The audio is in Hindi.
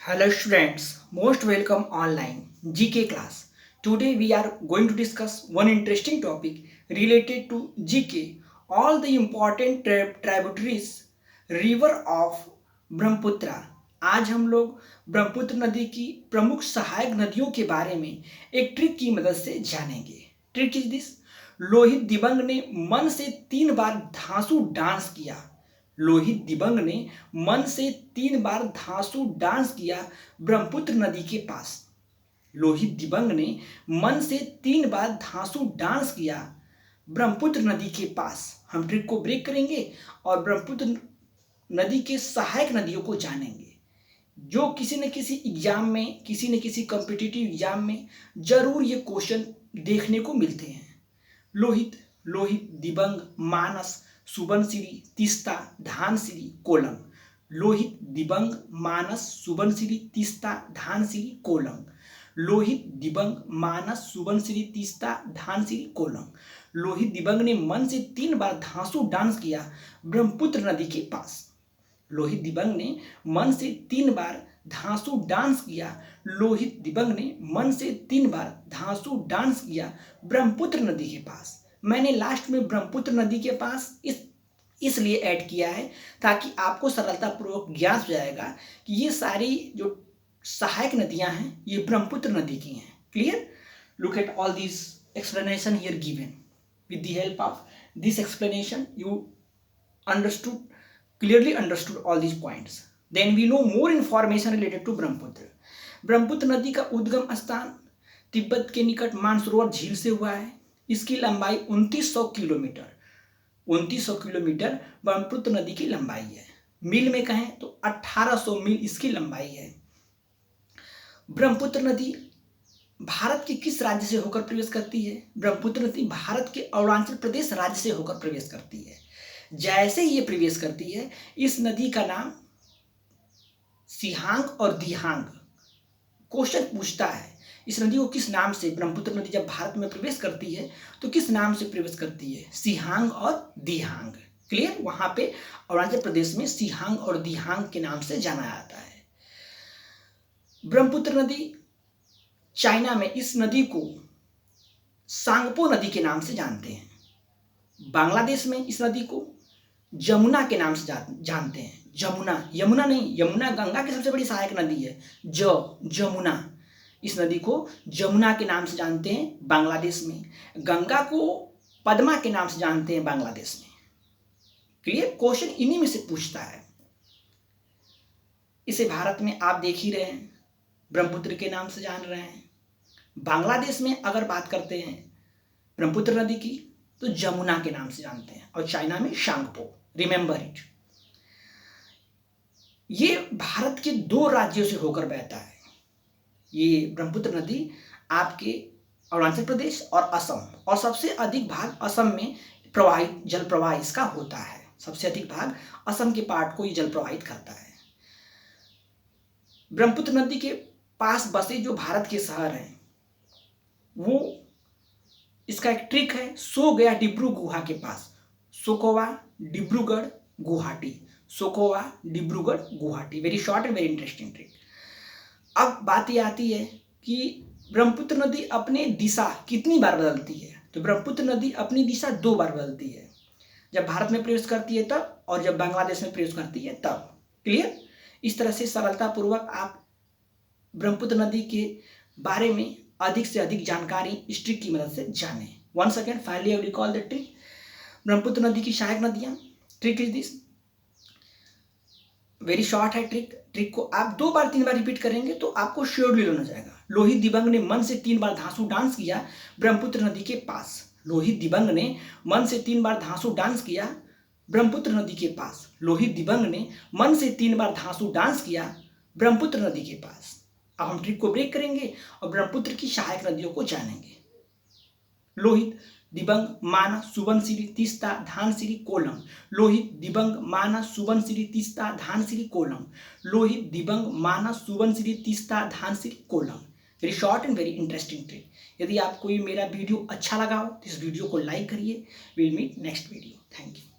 Hello students, most welcome online GK class. Today we are going to discuss one interesting topic related to GK. All the important tributaries river of Brahmaputra. आज हम लोग ब्रह्मपुत्र नदी की प्रमुख सहायक नदियों के बारे में एक ट्रिक की मदद से जानेंगे। Trick is this: Lohit Dibang ने मन से 3 बार धांसू डांस किया। लोहित दिबंग ने मन से 3 बार धांसू डांस किया ब्रह्मपुत्र नदी के पास। लोहित दिबंग ने मन से 3 बार धांसू डांस किया ब्रह्मपुत्र नदी के पास। हम ट्रिक को ब्रेक करेंगे और ब्रह्मपुत्र नदी के सहायक नदियों को जानेंगे जो किसी न किसी एग्जाम में, किसी न किसी कॉम्पिटिटिव एग्जाम में जरूर ये क्वेश्चन देखने को मिलते हैं। लोहित, लोहित, दिबंग, मानस, सुबनसिरी, तीस्ता, धानसिरी, कोलम। लोहित, दिबंग, मानस, सुबनसिरी, तीस्ता, धानसिरी, कोलम। लोहित, दिबंग, मानस, सुबनसिरी, तीस्ता, धानसिरी, कोलम। लोहित दिबंग ने मन से 3 बार धांसू डांस किया ब्रह्मपुत्र नदी के पास। लोहित दिबंग ने मन से 3 बार धांसू डांस किया। लोहित दिबंग ने मन से 3 बार धांसू डांस किया ब्रह्मपुत्र नदी के पास। मैंने लास्ट में ब्रह्मपुत्र नदी के पास इसलिए ऐड किया है ताकि आपको सरलतापूर्वक ज्ञात हो जाएगा कि ये सारी जो सहायक नदियां हैं ये ब्रह्मपुत्र नदी की हैं। Clear? Look at all this explanation here given. With the help of this explanation you clearly understood all these points. Then we know more information related to Brahmaputra. Brahmaputra नदी का उद्गम स्थान तिब्बत के निकट मानसरोवर झील से हुआ है। इसकी लंबाई 2900 किलोमीटर 2900 किलोमीटर ब्रह्मपुत्र नदी की लंबाई है। मील में कहें तो 1800 मील इसकी लंबाई है। ब्रह्मपुत्र नदी भारत के किस राज्य से होकर प्रवेश करती है? ब्रह्मपुत्र नदी भारत के अरुणाचल प्रदेश राज्य से होकर प्रवेश करती है। जैसे ही ये प्रवेश करती है, इस नदी का नाम सिहांग और दिहांग। क्वेश्चन पूछता है इस नदी को किस नाम से, ब्रह्मपुत्र नदी जब भारत में प्रवेश करती है तो किस नाम से प्रवेश करती है? सिहांग और दिहांग। क्लियर? वहां पे अरुणाचल प्रदेश में सिहांग और दिहांग के नाम से जाना जाता है। ब्रह्मपुत्र नदी चाइना में इस नदी को सांगपो नदी के नाम से जानते हैं। बांग्लादेश में इस नदी को जमुना के नाम से जानते हैं। जमुना, यमुना नहीं, यमुना गंगा की सबसे बड़ी सहायक नदी है। जमुना, इस नदी को जमुना के नाम से जानते हैं बांग्लादेश में। गंगा को पद्मा के नाम से जानते हैं बांग्लादेश में। क्लियर? क्वेश्चन इन्हीं में से पूछता है। इसे भारत में आप देख ही रहे हैं, ब्रह्मपुत्र के नाम से जान रहे हैं। बांग्लादेश में अगर बात करते हैं ब्रह्मपुत्र नदी की तो जमुना के नाम से जानते हैं और चाइना में सांगपो। Remember it. ये भारत के 2 राज्यों से होकर बहता है। ये ब्रह्मपुत्र नदी आपके अरुणाचल प्रदेश और असम, और सबसे अधिक भाग असम में प्रवाहित, जल प्रवाह इसका होता है। सबसे अधिक भाग असम के पार्ट को ये जल प्रवाहित करता है। ब्रह्मपुत्र नदी के पास बसे जो भारत के शहर हैं वो, इसका एक ट्रिक है, सो गया डिब्रू गुहा के पास। सोकोवा, डिब्रूगढ़, गुवाहाटी। सोकोवा, Dibrugarh, Guwahati. Very short and very interesting trick. अब बात ये आती है कि ब्रह्मपुत्र नदी अपनी दिशा कितनी बार बदलती है? तो ब्रह्मपुत्र नदी अपनी दिशा 2 बार बदलती है, जब भारत में प्रवेश करती है तब, और जब बांग्लादेश में प्रवेश करती है तब। क्लियर? इस तरह से सरलतापूर्वक आप ब्रह्मपुत्र नदी के बारे में अधिक से अधिक जानकारी इस ट्रिक की मदद से जानें। Once again finally I recall the trick. Brahmaputra नदी की सहायक नदियां। Trick is this, very short है ट्रिक। ट्रिक को आप 2 बार 3 बार रिपीट करेंगे तो आपको श्योरली लेना जाएगा। लोहित दिबंग ने मन से 3 बार धांसू डांस किया ब्रह्मपुत्र नदी के पास। लोहित दिबंग ने मन से 3 बार धांसू डांस किया ब्रह्मपुत्र नदी के पास। लोहित दिबंग ने मन से 3 बार धांसू डांस किया ब्रह्मपुत्र नदी के पास। अब हम ट्रिक को ब्रेक करेंगे और ब्रह्मपुत्र की सहायक नदियों को जानेंगे। Lohit, Dibang, Manas, Subansiri, Teesta, Dhansiri, Kolam. Lohit, Dibang, Manas, Subansiri, Teesta, Dhansiri, Kolam. Lohit, Dibang, Manas, Subansiri, Teesta, Dhansiri, Kolam. Very short and very interesting trick. यदि आपको ये मेरा वीडियो अच्छा लगा हो तो इस वीडियो को लाइक करिए। Will meet next video. Thank you.